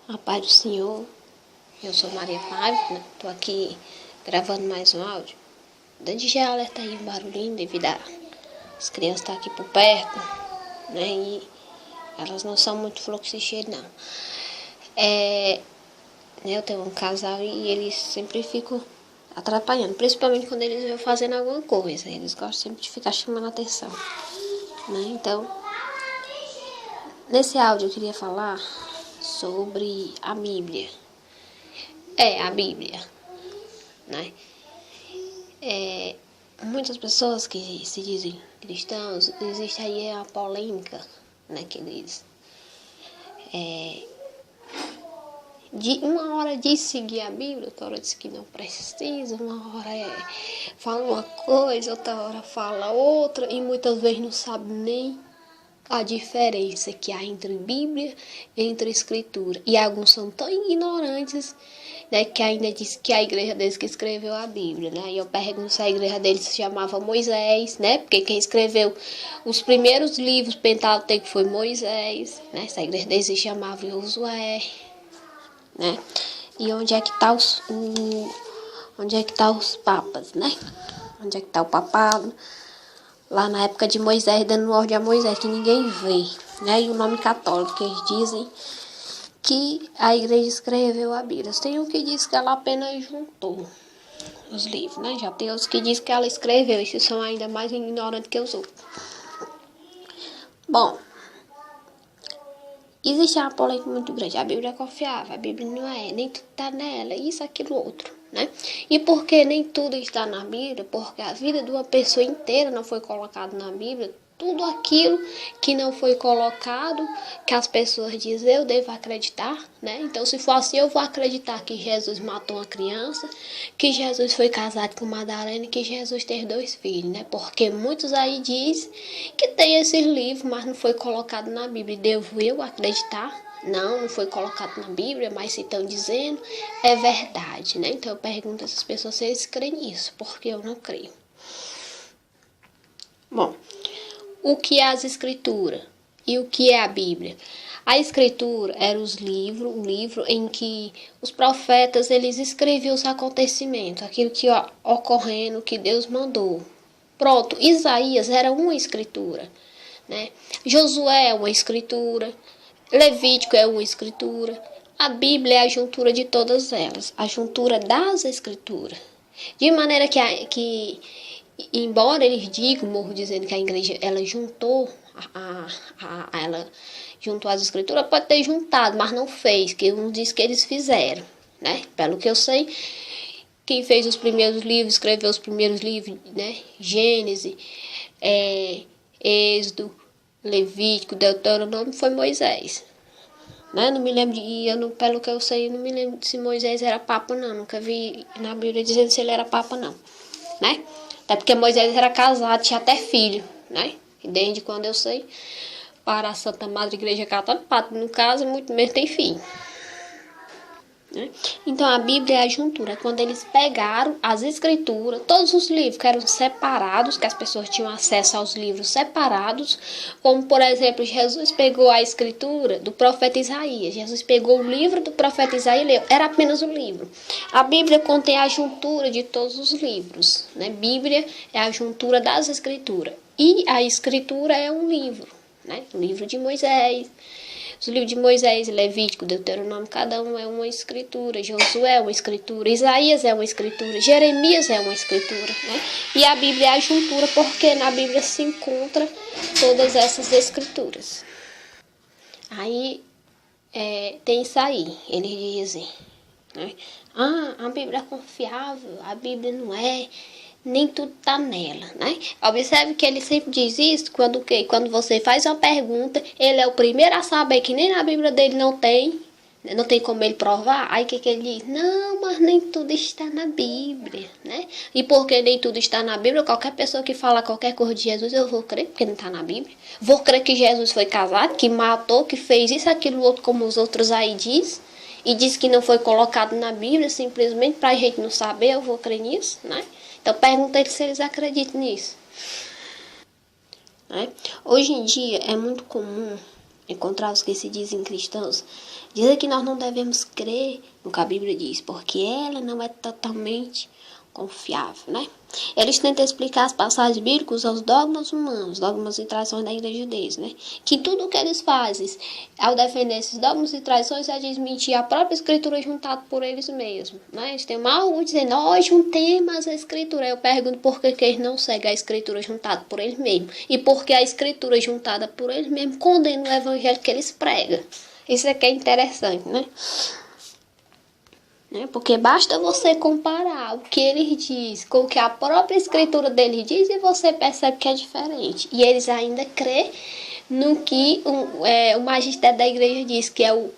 A paz do Senhor, eu sou Maria Flávia, né? Tô aqui gravando mais um áudio. Desde já alerta aí um barulhinho devido às crianças estar aqui por perto, né? E elas não são muito fluxicheiras, não. Eu tenho um casal e eles sempre ficam atrapalhando, principalmente quando eles vão fazendo alguma coisa. Eles gostam sempre de ficar chamando a atenção, né? Então, nesse áudio eu queria falar sobre a Bíblia. A Bíblia, né? Muitas pessoas que se dizem cristãos, existe aí a polêmica, né? Que eles de uma hora diz seguir a Bíblia, outra hora diz que não precisa, uma hora fala uma coisa, outra hora fala outra, e muitas vezes não sabe nem a diferença que há entre Bíblia e entre Escritura. E alguns são tão ignorantes, né, que ainda diz que a igreja deles que escreveu a Bíblia, né? E eu pergunto se a igreja deles se chamava Moisés, né? Porque quem escreveu os primeiros livros pentateucos foi Moisés, né? Se a igreja deles se chamava Josué, né? E onde é que tá os papas, né? Onde é que tá o papado? Lá na época de Moisés, dando ordem a Moisés, que ninguém vê, né? E o nome católico, que eles dizem que a igreja escreveu a Bíblia. Tem um que diz que ela apenas juntou os livros, né? Já tem outros que dizem que ela escreveu, esses são ainda mais ignorantes que os outros. Bom, existe uma polêmica muito grande. A Bíblia é confiável, a Bíblia não é, nem tudo está nela, isso, aquilo, outro, né? E por que nem tudo está na Bíblia? Porque a vida de uma pessoa inteira não foi colocada na Bíblia. Tudo aquilo que não foi colocado, que as pessoas dizem, eu devo acreditar, né? Então, se for assim, eu vou acreditar que Jesus matou uma criança, que Jesus foi casado com Madalena e que Jesus teve 2 filhos, né? Porque muitos aí dizem que tem esses livros, mas não foi colocado na Bíblia. Devo eu acreditar? Não foi colocado na Bíblia, mas se estão dizendo, é verdade, né? Então, eu pergunto a essas pessoas se eles creem nisso, porque eu não creio. Bom, o que é as escrituras e o que é a Bíblia? A escritura era o livro em que os profetas eles escreviam os acontecimentos, aquilo que ia ocorrendo, que Deus mandou. Pronto, Isaías era uma escritura, né? Josué é uma escritura, Levítico é uma escritura. A Bíblia é a juntura de todas elas, a juntura das escrituras. De maneira que embora eles digam, morro dizendo que a igreja ela juntou ela juntou as escrituras, pode ter juntado, mas não fez, que um diz que eles fizeram, né? Pelo que eu sei, quem fez os primeiros livros, escreveu os primeiros livros, né? Gênesis, Êxodo, Levítico, Deuteronômio, foi Moisés. Né? Não me lembro, pelo que eu sei, não me lembro se Moisés era papa, não. Nunca vi na Bíblia dizendo se ele era papa, não, né? Até porque Moisés era casado, tinha até filho, né? E desde quando eu sei, para a Santa Madre Igreja Católica, pato no caso, muito menos tem filho. Né? Então a Bíblia é a juntura, quando eles pegaram as escrituras, todos os livros que eram separados, que as pessoas tinham acesso aos livros separados, como por exemplo, Jesus pegou a escritura do profeta Isaías, Jesus pegou o livro do profeta Isaías e leu, era apenas um livro. A Bíblia contém a juntura de todos os livros, né? Bíblia é a juntura das escrituras, e a escritura é um livro, né? O livro de Moisés. Os livros de Moisés, Levítico, Deuteronômio, cada um é uma escritura. Josué é uma escritura, Isaías é uma escritura, Jeremias é uma escritura, né? E a Bíblia é a juntura, porque na Bíblia se encontra todas essas escrituras. Aí tem isso aí, eles dizem, né? A Bíblia é confiável, a Bíblia não é, nem tudo está nela, né? Observe que ele sempre diz isso quando você faz uma pergunta, ele é o primeiro a saber que nem na Bíblia dele não tem como ele provar. Aí que ele diz? Não, mas nem tudo está na Bíblia, né? E porque nem tudo está na Bíblia, qualquer pessoa que fala qualquer coisa de Jesus, eu vou crer, porque não está na Bíblia. Vou crer que Jesus foi casado, que matou, que fez isso, aquilo, outro, como os outros aí diz. E diz que não foi colocado na Bíblia, simplesmente para a gente não saber, eu vou crer nisso, né? Então pergunta eles se eles acreditam nisso. Né? Hoje em dia é muito comum encontrar os que se dizem cristãos, dizem que nós não devemos crer no que a Bíblia diz, porque ela não é totalmente confiável, né? Eles tentam explicar as passagens bíblicas aos dogmas humanos, dogmas e tradições da igreja deles, né? Que tudo o que eles fazem ao defender esses dogmas e tradições é desmentir a própria escritura juntada por eles mesmos, né? Eles têm mal orgulho de dizer, nós juntemos a escritura. Eu pergunto por que eles não seguem a escritura juntada por eles mesmos. E porque a escritura juntada por eles mesmos condena o evangelho que eles pregam. Isso aqui é interessante, né? Porque basta você comparar o que eles dizem com o que a própria escritura deles diz e você percebe que é diferente. E eles ainda crêem no que o magistério da igreja diz, que é o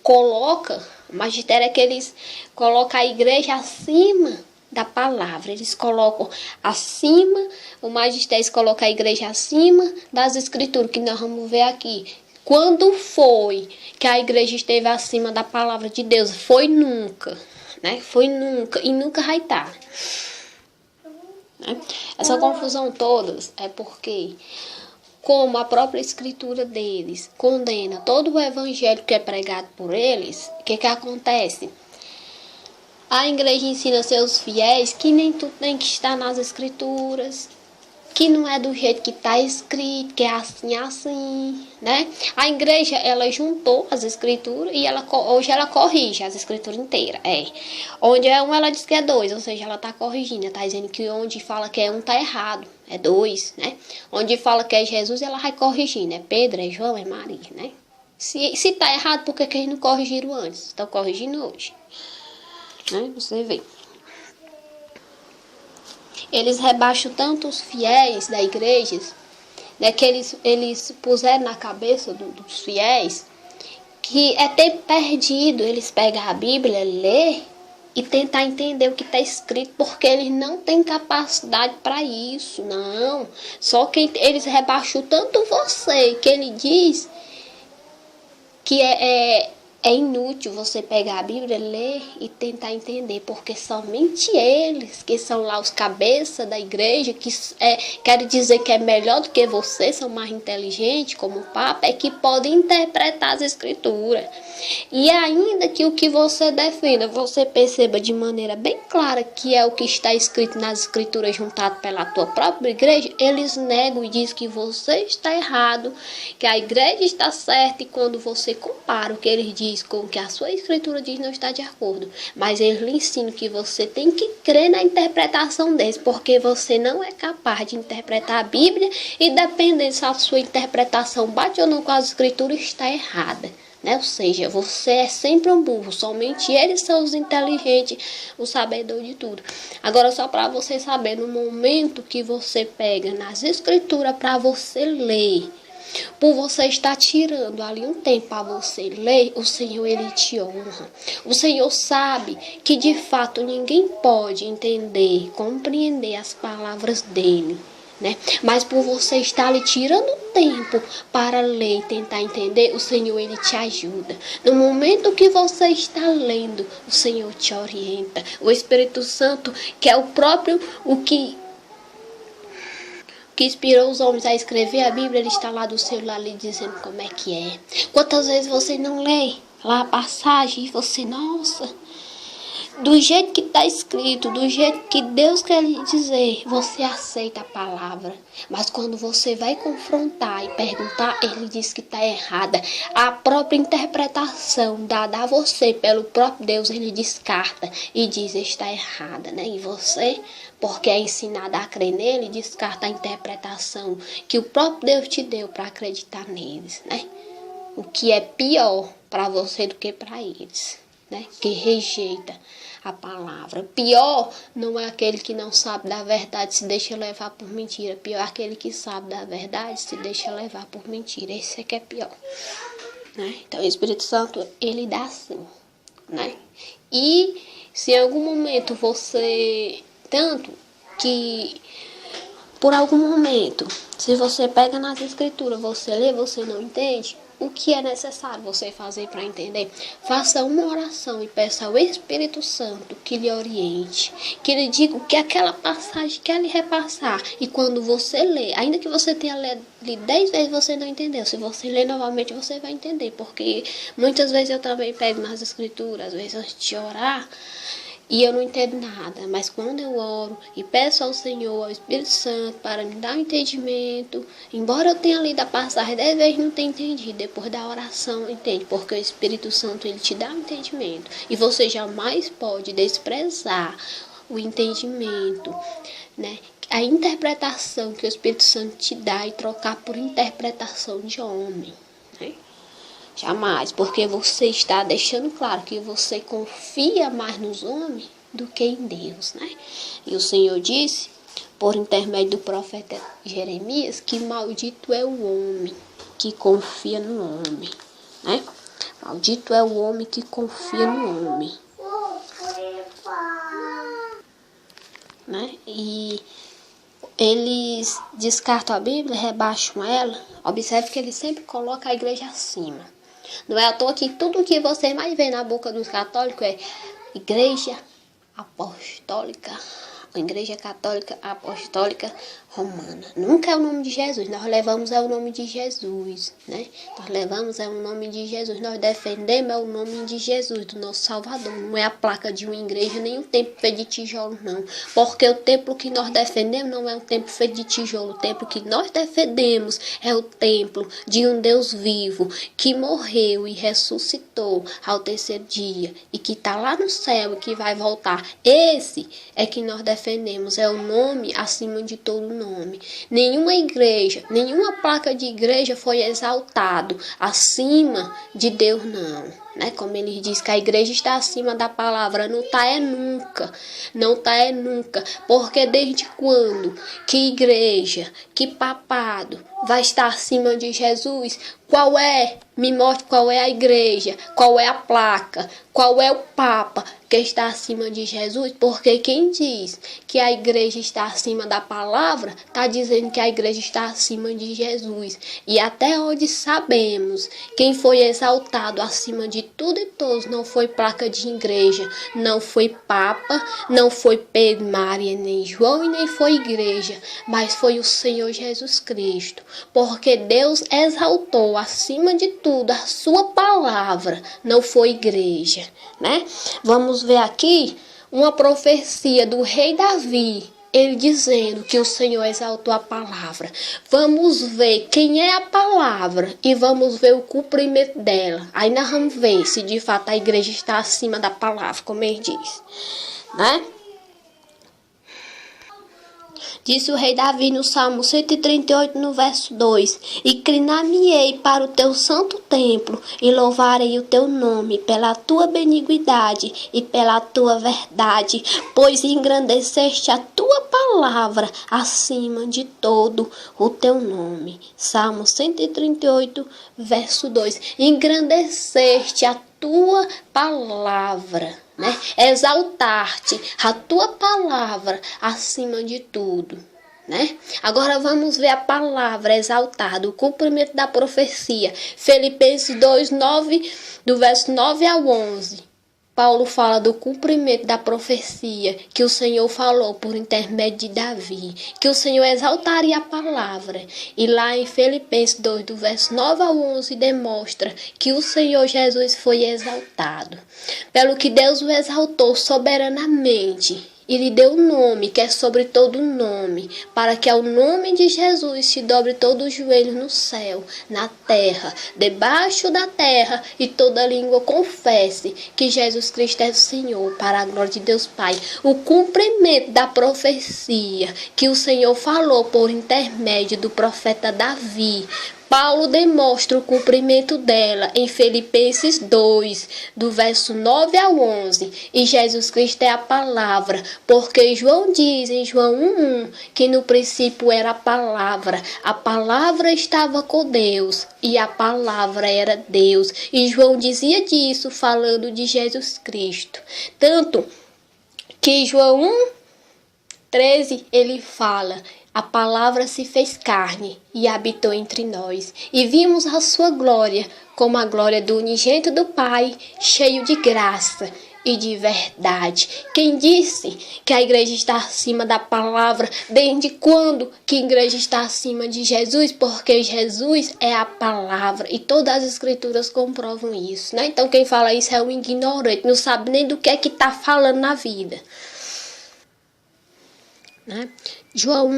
magistério é que eles colocam a igreja acima da palavra. Eles colocam acima, o magistério coloca a igreja acima das escrituras, que nós vamos ver aqui. Quando foi que a igreja esteve acima da palavra de Deus? Foi nunca. Né? Foi nunca e nunca vai estar. Né? Essa confusão toda é porque, como a própria escritura deles condena todo o evangelho que é pregado por eles, o que acontece? A igreja ensina seus fiéis que nem tudo tem que estar nas escrituras, que não é do jeito que está escrito, que é assim, né? A igreja, ela juntou as escrituras e hoje ela corrige as escrituras inteiras, Onde é um, ela diz que é dois, ou seja, ela está corrigindo, está dizendo que onde fala que é um, está errado, é dois, né? Onde fala que é Jesus, ela vai corrigindo, é Pedro, é João, é Maria, né? Se está errado, por que eles não corrigiram antes? Estão corrigindo hoje, né? Você vê. Eles rebaixam tanto os fiéis da igreja, né, que eles puseram na cabeça dos fiéis que é tempo perdido eles pegar a Bíblia, ler e tentar entender o que está escrito, porque eles não têm capacidade para isso, não. Só que eles rebaixam tanto você, que ele diz que é inútil você pegar a Bíblia, ler e tentar entender, porque somente eles, que são lá os cabeças da igreja, que querem dizer que é melhor do que você, são mais inteligentes, como o Papa, é que podem interpretar as escrituras. E ainda que o que você defenda, você perceba de maneira bem clara que é o que está escrito nas escrituras juntado pela tua própria igreja, eles negam e dizem que você está errado, que a igreja está certa, e quando você compara o que eles dizem com o que a sua escritura diz, não está de acordo. Mas eles lhe ensinam que você tem que crer na interpretação deles, porque você não é capaz de interpretar a Bíblia, e dependendo se a sua interpretação bate ou não com as escrituras, está errada. Né? Ou seja, você é sempre um burro, somente eles são os inteligentes, o sabedor de tudo. Agora, só para você saber, no momento que você pega nas escrituras para você ler, por você estar tirando ali um tempo para você ler, o Senhor, ele te honra. O Senhor sabe que de fato ninguém pode entender, compreender as palavras dele, né? Mas por você estar ali tirando tempo para ler e tentar entender, o Senhor, ele te ajuda. No momento que você está lendo, o Senhor te orienta. O Espírito Santo, que é o próprio, o que inspirou os homens a escrever a Bíblia, ele está lá do celular lhe dizendo como é que é. Quantas vezes você não lê lá a passagem e você, nossa, do jeito que está escrito, do jeito que Deus quer lhe dizer, você aceita a palavra. Mas quando você vai confrontar e perguntar, ele diz que está errada. A própria interpretação dada a você pelo próprio Deus, ele descarta e diz que está errada, né? E você, porque é ensinada a crer nele, descarta a interpretação que o próprio Deus te deu para acreditar neles, né? O que é pior para você do que para eles, né? Que rejeita a palavra. Pior não é aquele que não sabe da verdade, se deixa levar por mentira. Pior é aquele que sabe da verdade, se deixa levar por mentira. Esse é que é pior, né? Então o Espírito Santo, ele dá assim, né? E se em algum momento você, tanto que por algum momento, se você pega nas escrituras, você lê, você não entende, o que é necessário você fazer para entender? Faça uma oração e peça ao Espírito Santo que lhe oriente, que lhe diga o que aquela passagem quer lhe repassar. E quando você lê, ainda que você tenha lido 10 vezes, você não entendeu. Se você ler novamente, você vai entender. Porque muitas vezes eu também pego nas escrituras, às vezes antes de orar, e eu não entendo nada, mas quando eu oro e peço ao Senhor, ao Espírito Santo, para me dar um entendimento, embora eu tenha lido a passagem 10 vezes, não tenha entendido, depois da oração, entende? Porque o Espírito Santo, ele te dá um entendimento, e você jamais pode desprezar o entendimento, né? A interpretação que o Espírito Santo te dá e trocar por interpretação de homem, né? Jamais, porque você está deixando claro que você confia mais nos homens do que em Deus, né? E o Senhor disse, por intermédio do profeta Jeremias, que maldito é o homem que confia no homem, né? Maldito é o homem que confia no homem, né? E eles descartam a Bíblia, rebaixam ela. Observe que ele sempre coloca a igreja acima. Não é à toa que tudo que você mais vê na boca dos católicos é igreja apostólica, igreja católica apostólica romana. Nunca é o nome de Jesus, nós levamos o nome de Jesus, né? Nós levamos o nome de Jesus, nós defendemos o nome de Jesus, do nosso Salvador. Não é a placa de uma igreja, nem um templo feito de tijolo, não. Porque o templo que nós defendemos não é um templo feito de tijolo. O templo que nós defendemos é o templo de um Deus vivo, que morreu e ressuscitou ao terceiro dia, e que está lá no céu e que vai voltar. Esse é que nós defendemos, é o nome acima de todo nome. Nenhuma igreja, nenhuma placa de igreja foi exaltado acima de Deus, não, né? Como ele diz que a igreja está acima da palavra, não está é nunca, não está é nunca, porque desde quando que igreja, que papado vai estar acima de Jesus? Qual é? Me mostre qual é a igreja, qual é a placa, qual é o Papa que está acima de Jesus, porque quem diz que a igreja está acima da palavra, está dizendo que a igreja está acima de Jesus. E até onde sabemos, quem foi exaltado acima de tudo e todos não foi placa de igreja, não foi Papa, não foi Pedro, Maria, nem João e nem foi igreja, mas foi o Senhor Jesus Cristo, porque Deus exaltou acima de tudo a sua palavra, não foi igreja, né? Vamos ver aqui uma profecia do rei Davi, ele dizendo que o Senhor exaltou a palavra. Vamos ver quem é a palavra e vamos ver o cumprimento dela. Aí nós vamos ver se de fato a igreja está acima da palavra, como ele diz, né? Disse o rei Davi no Salmo 138, no verso 2: Inclinar-me-ei para o teu santo templo e louvarei o teu nome pela tua benignidade e pela tua verdade, pois engrandeceste a tua palavra acima de todo o teu nome. Salmo 138, verso 2. Engrandeceste a tua palavra, né? Exaltar-te a tua palavra acima de tudo, né? Agora vamos ver a palavra exaltada, o cumprimento da profecia. Filipenses 2:9, do verso 9 ao 11. Paulo fala do cumprimento da profecia que o Senhor falou por intermédio de Davi, que o Senhor exaltaria a palavra. E lá em Filipenses 2, do verso 9 ao 11, demonstra que o Senhor Jesus foi exaltado. Pelo que Deus o exaltou soberanamente e lhe deu um nome que é sobre todo nome, para que ao nome de Jesus se dobre todo o joelho no céu, na terra, debaixo da terra, e toda língua confesse que Jesus Cristo é o Senhor, para a glória de Deus Pai. O cumprimento da profecia que o Senhor falou por intermédio do profeta Davi, Paulo demonstra o cumprimento dela em Filipenses 2, do verso 9 ao 11. E Jesus Cristo é a palavra, porque João diz em João 1:1 que no princípio era a palavra estava com Deus e a palavra era Deus. E João dizia disso falando de Jesus Cristo. Tanto que João 1:13 ele fala: A palavra se fez carne e habitou entre nós, e vimos a sua glória, como a glória do unigênito do Pai, cheio de graça e de verdade. Quem disse que a igreja está acima da palavra? Desde quando que a igreja está acima de Jesus? Porque Jesus é a palavra e todas as escrituras comprovam isso, né? Então quem fala isso é um ignorante, não sabe nem do que é que está falando na vida, né? João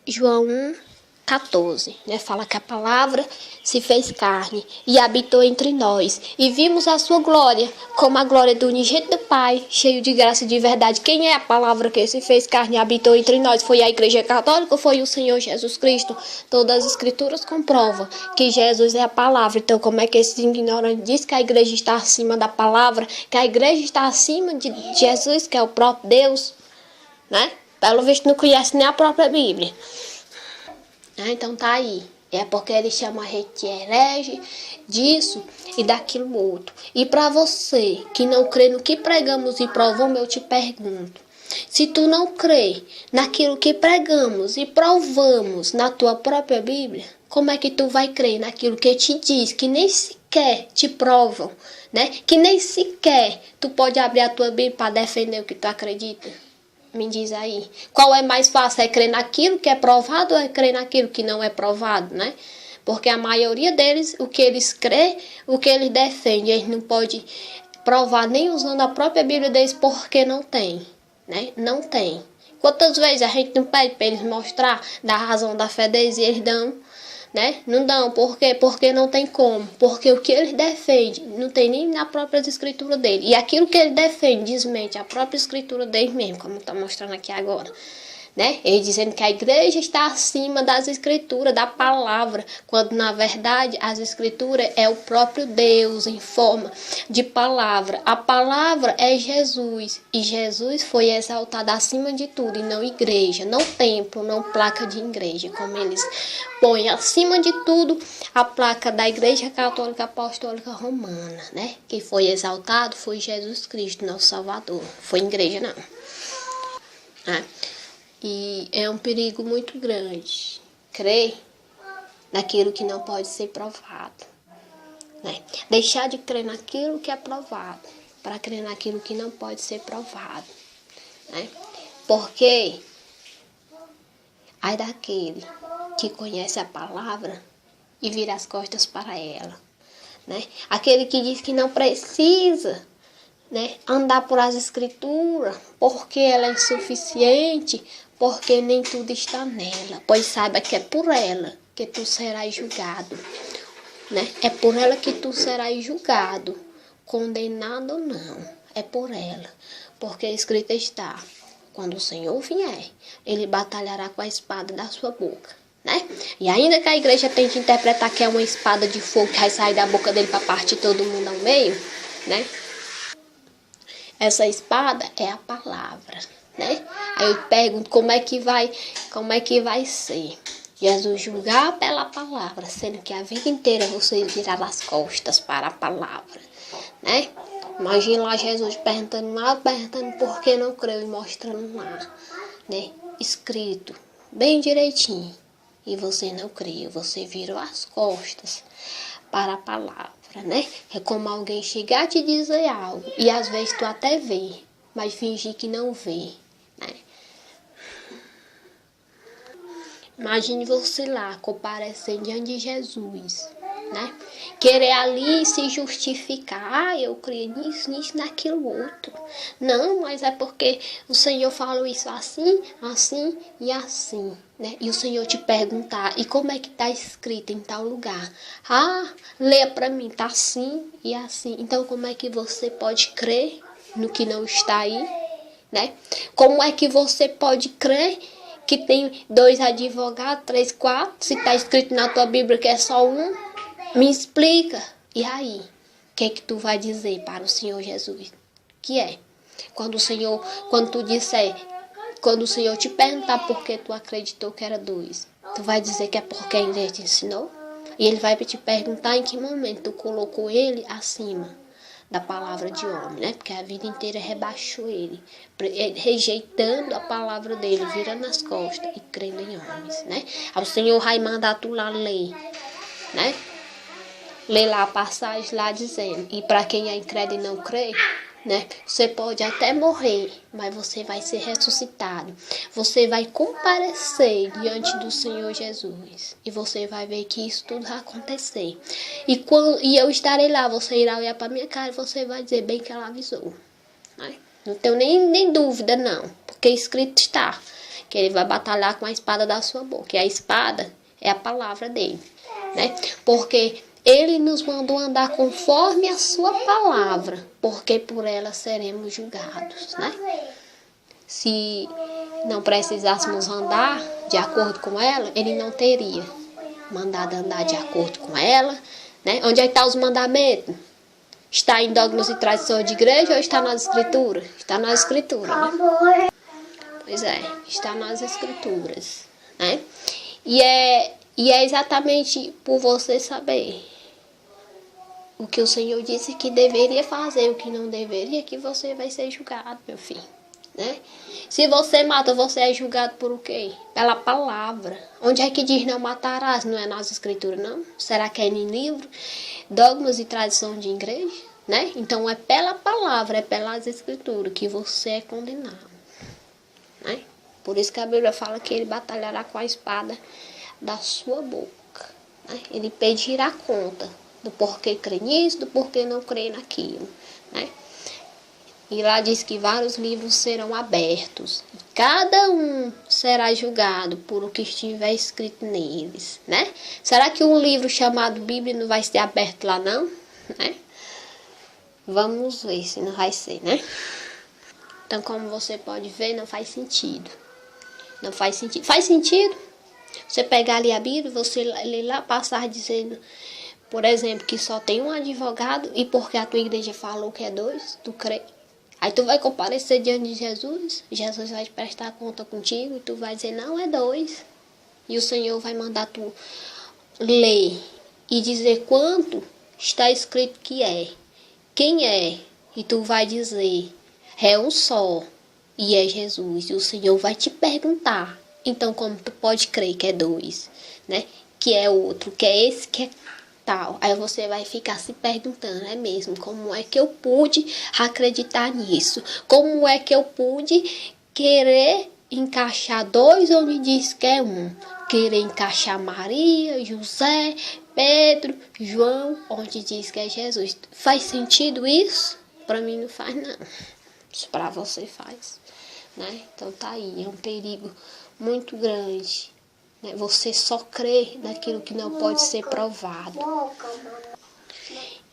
1,14, né? Fala que a palavra se fez carne e habitou entre nós, e vimos a sua glória, como a glória do unigênito do Pai, cheio de graça e de verdade. Quem é a palavra que se fez carne e habitou entre nós? Foi a Igreja Católica ou foi o Senhor Jesus Cristo? Todas as escrituras comprovam que Jesus é a palavra. Então como é que esses ignorantes dizem que a igreja está acima da palavra, que a igreja está acima de Jesus, que é o próprio Deus, né? Pelo visto não conhece nem a própria Bíblia. Então tá aí. É porque ele chama a gente de herege, disso e daquilo outro. E para você que não crê no que pregamos e provamos, eu te pergunto. Se tu não crê naquilo que pregamos e provamos na tua própria Bíblia, como é que tu vai crer naquilo que te diz, que nem sequer te provam, né? Que nem sequer tu pode abrir a tua Bíblia para defender o que tu acredita? Me diz aí, qual é mais fácil? É crer naquilo que é provado ou é crer naquilo que não é provado, né? Porque a maioria deles, o que eles crê, o que eles defendem, eles não podem provar nem usando a própria Bíblia deles, porque não tem, né? Não tem. Quantas vezes a gente não pede para eles mostrar da razão da fé deles e eles dão, né? Não dão, por quê? Porque não tem como, porque o que eles defendem não tem nem na própria escritura dele, e aquilo que ele defende desmente a própria escritura dele mesmo, como está mostrando aqui agora, né? Ele dizendo que a igreja está acima das escrituras, da palavra, quando na verdade as escrituras é o próprio Deus em forma de palavra. A palavra é Jesus, e Jesus foi exaltado acima de tudo, e não igreja, não templo, não placa de igreja, como eles põem acima de tudo a placa da Igreja Católica Apostólica Romana, né? Que foi exaltado foi Jesus Cristo, nosso Salvador, foi igreja não, né? E é um perigo muito grande crer naquilo que não pode ser provado, né? Deixar de crer naquilo que é provado para crer naquilo que não pode ser provado, né? Porque ai daquele que conhece a palavra e vira as costas para ela, né? Aquele que diz que não precisa, né, andar por as escrituras, porque ela é insuficiente, porque nem tudo está nela. Pois saiba que é por ela que tu serás julgado, né? É por ela que tu serás julgado, condenado ou não. É por ela, porque a escrita está: quando o Senhor vier, ele batalhará com a espada da sua boca, né? E ainda que a igreja tente interpretar que é uma espada de fogo que vai sair da boca dele para partir todo mundo ao meio, né? Essa espada é a palavra, né? Aí eu pergunto como é que vai ser Jesus julgar pela palavra, sendo que a vida inteira vocês viraram as costas para a palavra, né? Imagina lá Jesus perguntando por que não creu, e mostrando lá, né? Escrito bem direitinho. E você não creu, você virou as costas para a palavra, né? É como alguém chegar a te dizer algo e às vezes tu até vê, mas fingir que não vê, né? Imagine você lá comparecendo diante de Jesus, né? Querer ali se justificar. Ah, eu creio nisso, naquilo outro. Não, mas é porque o Senhor falou isso assim, assim e assim, né? E o Senhor te perguntar, e como é que está escrito em tal lugar? Ah, leia para mim, tá assim e assim. Então como é que você pode crer no que não está aí, né? Como é que você pode crer que tem 2 advogados, 3, 4, se está escrito na tua Bíblia que é só um? Me explica. E aí, o que é que tu vai dizer para o Senhor Jesus? Que é? Quando o Senhor te perguntar por que tu acreditou que era 2, tu vai dizer que é porque ele te ensinou? E ele vai te perguntar em que momento tu colocou ele acima da palavra de homem, né? Porque a vida inteira rebaixou ele, rejeitando a palavra dele, virando as costas e crendo em homens, né? Aí o Senhor vai mandar tu lá ler, né? Lê lá a passagem lá dizendo, e para quem é incrédulo e não crê, né? Você pode até morrer, mas você vai ser ressuscitado. Você vai comparecer diante do Senhor Jesus. E você vai ver que isso tudo vai acontecer. E eu estarei lá, você irá olhar para minha cara e você vai dizer bem que ela avisou. Né? Não tenho nem dúvida, não. Porque escrito está que ele vai batalhar com a espada da sua boca. E a espada é a palavra dele. Né? Porque ele nos mandou andar conforme a sua palavra, porque por ela seremos julgados, né? Se não precisássemos andar de acordo com ela, ele não teria mandado andar de acordo com ela, né? Onde é que está os mandamentos? Está em dogmas e tradições de igreja ou está nas escrituras? Está nas escrituras, né? Pois é, está nas escrituras, né? E é exatamente por você saber o que o Senhor disse que deveria fazer, o que não deveria, que você vai ser julgado, meu filho, né? Se você mata, você é julgado por o quê? Pela palavra. Onde é que diz não matarás? Não é nas escrituras, não? Será que é em livro? Dogmas e tradição de igreja, né? Então é pela palavra, é pelas escrituras que você é condenado, né? Por isso que a Bíblia fala que ele batalhará com a espada da sua boca, né? Ele pedirá conta do porquê crê nisso, do porquê não crê naquilo, né? E lá diz que vários livros serão abertos. E cada um será julgado por o que estiver escrito neles, né? Será que um livro chamado Bíblia não vai ser aberto lá, não? Né? Vamos ver se não vai ser, né? Então, como você pode ver, não faz sentido. Não faz sentido. Faz sentido você pegar ali a Bíblia, você ler lá, passar dizendo, por exemplo, que só tem um advogado e porque a tua igreja falou que é dois, tu crê. Aí tu vai comparecer diante de Jesus, Jesus vai te prestar conta contigo e tu vai dizer, não, é dois. E o Senhor vai mandar tu ler e dizer quanto está escrito que é, quem é, e tu vai dizer, é um só, e é Jesus. E o Senhor vai te perguntar, então como tu pode crer que é dois, né? Que é outro, que é esse, que é tal. Aí você vai ficar se perguntando, é mesmo, como é que eu pude acreditar nisso? Como é que eu pude querer encaixar dois onde diz que é um? Querer encaixar Maria, José, Pedro, João, onde diz que é Jesus. Faz sentido isso? Para mim não faz, não. Isso para você faz, né? Então tá aí, é um perigo muito grande. Você só crê naquilo que não pode ser provado.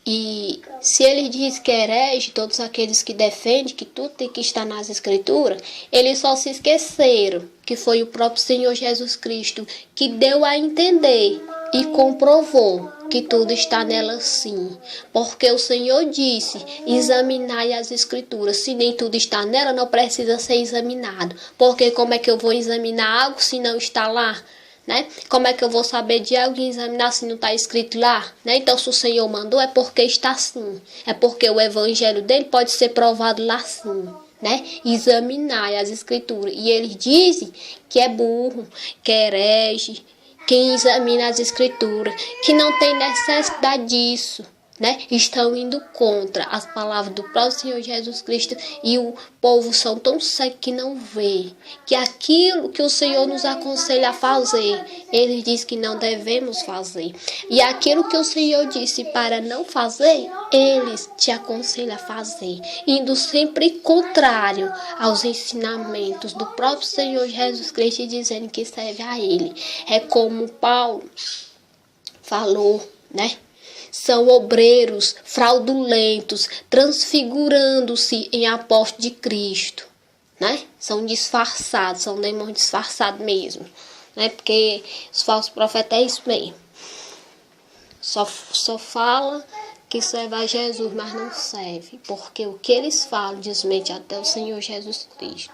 E se ele diz que é herege, todos aqueles que defendem que tudo tem que estar nas escrituras, eles só se esqueceram que foi o próprio Senhor Jesus Cristo que deu a entender e comprovou que tudo está nela sim. Porque o Senhor disse, examinai as escrituras. Se nem tudo está nela, não precisa ser examinado. Porque como é que eu vou examinar algo se não está lá? Né? Como é que eu vou saber de alguém examinar se não está escrito lá? Né? Então, se o Senhor mandou, é porque está assim. É porque o evangelho dele pode ser provado lá sim. Né? Examinar as escrituras. E eles dizem que é burro, que é herege, quem examina as escrituras, que não tem necessidade disso. Né? Estão indo contra as palavras do próprio Senhor Jesus Cristo e o povo são tão cegos que não vê que aquilo que o Senhor nos aconselha a fazer, ele diz que não devemos fazer, e aquilo que o Senhor disse para não fazer, eles te aconselham a fazer, indo sempre contrário aos ensinamentos do próprio Senhor Jesus Cristo e dizendo que serve a ele. É como Paulo falou, né? São obreiros fraudulentos, transfigurando-se em apóstolos de Cristo, né? São disfarçados, são demônios disfarçados mesmo, né? Porque os falsos profetas é isso mesmo. Só fala que serve a Jesus, mas não serve, porque o que eles falam desmente até o Senhor Jesus Cristo.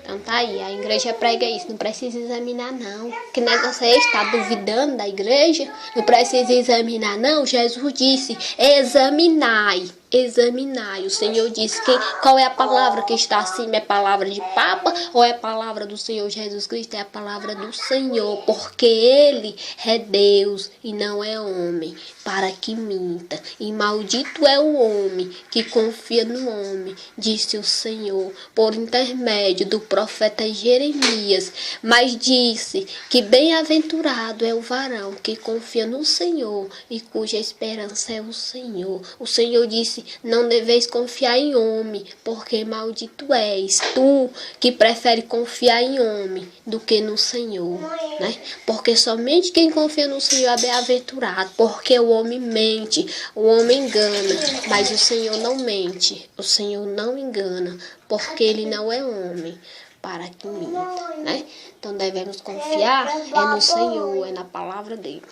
Então tá aí, a igreja prega isso, não precisa examinar não. Que negócio é esse? Tá duvidando da igreja? Não precisa examinar não? Jesus disse, examinai. Examinai. O Senhor disse qual é a palavra que está acima? É a palavra de Papa ou é a palavra do Senhor Jesus Cristo? É a palavra do Senhor, porque Ele é Deus e não é homem, para que minta. E maldito é o homem que confia no homem, disse o Senhor, por intermédio do profeta Jeremias. Mas disse que bem-aventurado é o varão que confia no Senhor e cuja esperança é o Senhor. O Senhor disse, não deveis confiar em homem, porque maldito és tu que prefere confiar em homem do que no Senhor, né? Porque somente quem confia no Senhor é bem-aventurado, porque o homem mente, o homem engana, mas o Senhor não mente, o Senhor não engana, porque Ele não é homem para que minta, né? Então devemos confiar no Senhor, é na palavra dele.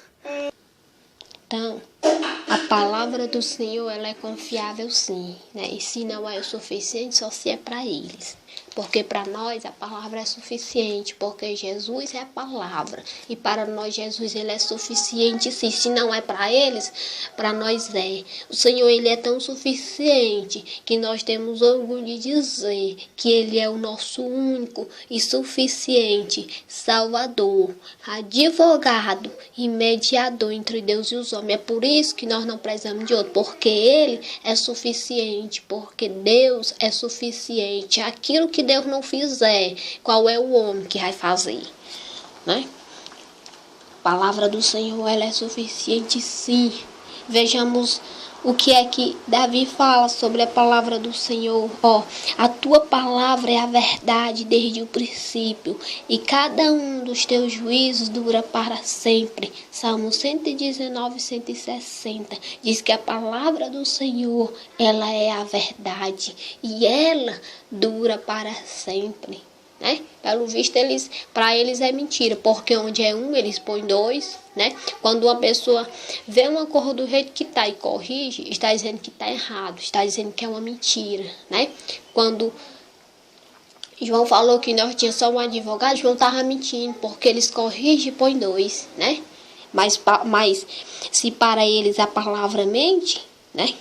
Então, a palavra do Senhor, ela é confiável sim, né? E se não é o suficiente, só se é para eles. Porque para nós a palavra é suficiente, porque Jesus é a palavra. E para nós Jesus ele é suficiente sim. Se não é para eles, para nós é. O Senhor ele é tão suficiente que nós temos orgulho de dizer que ele é o nosso único e suficiente Salvador, advogado e mediador entre Deus e os homens. É por isso que nós não precisamos de outro, porque ele é suficiente, porque Deus é suficiente. Aquilo que Deus não fizer, qual é o homem que vai fazer, né? A palavra do Senhor, ela é suficiente sim. Vejamos o que é que Davi fala sobre a palavra do Senhor. A tua palavra é a verdade desde o princípio, e cada um dos teus juízos dura para sempre. Salmo 119, 160 diz que a palavra do Senhor, ela é a verdade, e ela dura para sempre. Né? Pelo visto, para eles é mentira, porque onde é um, eles põem dois, né? Quando uma pessoa vê uma coisa do jeito que está e corrige, está dizendo que está errado, está dizendo que é uma mentira, né? Quando João falou que nós tínhamos só um advogado, João estava mentindo, porque eles corrigem e põem dois, né? Mas se para eles a palavra mente, né?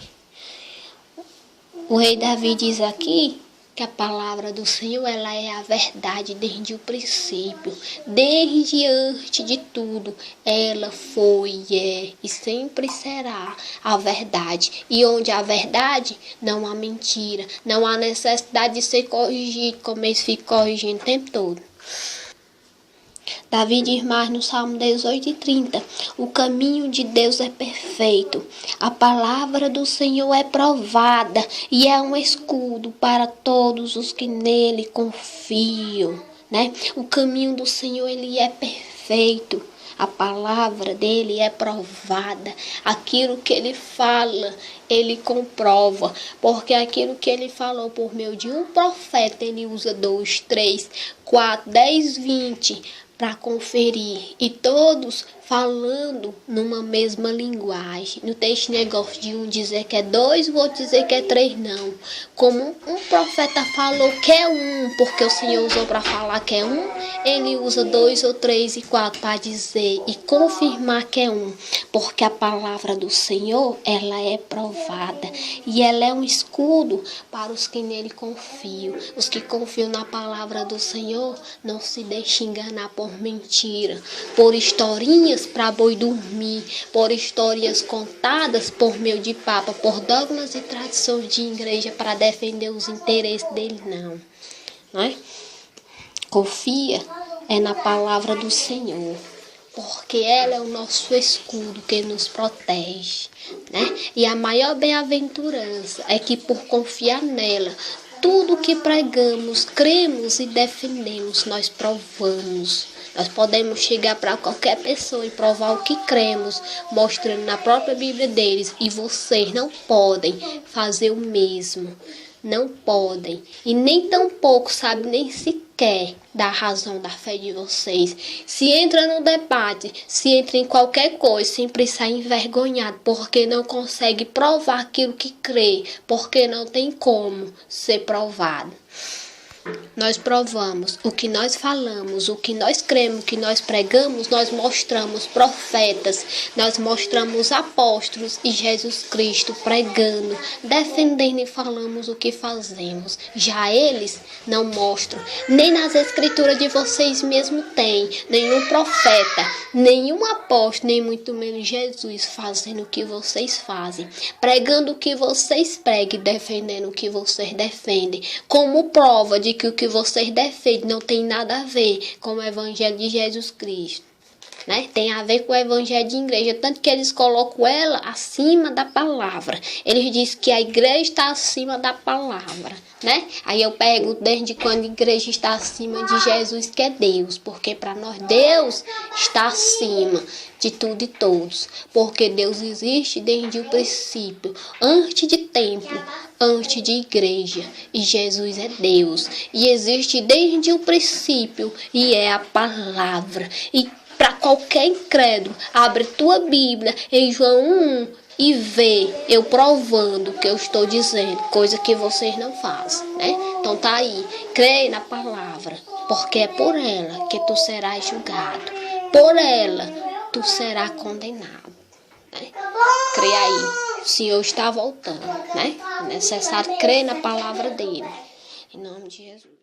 O rei Davi diz aqui que a palavra do Senhor, ela é a verdade desde o princípio, desde antes de tudo, ela foi, é e sempre será a verdade. E onde há verdade, não há mentira, não há necessidade de ser corrigido, como eles ficam corrigindo o tempo todo. Davi diz mais no Salmo 18:30, o caminho de Deus é perfeito, a palavra do Senhor é provada e é um escudo para todos os que nele confiam, né? O caminho do Senhor, ele é perfeito. A palavra dele é provada. Aquilo que ele fala, ele comprova. Porque aquilo que ele falou por meio de um profeta, ele usa 2, 3, 4, 10, 20 para conferir. E todos falando numa mesma linguagem. Não tem esse negócio de um dizer que é 2, o outro dizer que é 3, não. Como um profeta falou que é um, porque o Senhor usou para falar que é um, ele usa 2 ou 3 e 4 para dizer e confirmar que é um. Porque a palavra do Senhor, ela é provada. E ela é um escudo para os que nele confiam. Os que confiam na palavra do Senhor, não se deixem enganar por mentira, por historinhas para boi dormir, por histórias contadas por meio de papa, por dogmas e tradições de igreja para defender os interesses dele, não é? Confia na palavra do Senhor, porque ela é o nosso escudo que nos protege, né? E a maior bem-aventurança é que por confiar nela, tudo que pregamos, cremos e defendemos, nós provamos. Nós podemos chegar para qualquer pessoa e provar o que cremos, mostrando na própria Bíblia deles. E vocês não podem fazer o mesmo. Não podem. E nem tampouco sabem nem sequer da razão da fé de vocês. Se entra no debate, se entra em qualquer coisa, sempre sai envergonhado, porque não consegue provar aquilo que crê, porque não tem como ser provado. Nós provamos o que nós falamos, o que nós cremos, o que nós pregamos, nós mostramos profetas, nós mostramos apóstolos e Jesus Cristo pregando, defendendo e falamos o que fazemos. Já eles não mostram, nem nas escrituras de vocês mesmo tem nenhum profeta, nenhum apóstolo, nem muito menos Jesus fazendo o que vocês fazem, pregando o que vocês pregam, defendendo o que vocês defendem, como prova de que o que vocês defendem não tem nada a ver com o evangelho de Jesus Cristo, né? Tem a ver com o evangelho de igreja, tanto que eles colocam ela acima da palavra. Eles dizem que a igreja está acima da palavra, né? Aí eu pergunto, desde quando a igreja está acima de Jesus, que é Deus? Porque para nós Deus está acima de tudo e todos, porque Deus existe desde o princípio, antes de templo, antes de igreja, e Jesus é Deus, e existe desde o princípio, e é a palavra. E para qualquer incrédulo, abre tua Bíblia em João 1 e vê eu provando o que eu estou dizendo, coisa que vocês não fazem, né? Então tá aí, creia na palavra, porque é por ela que tu serás julgado, por ela tu serás condenado, né? Creia aí, o Senhor está voltando, né? É necessário crer na palavra dele, em nome de Jesus.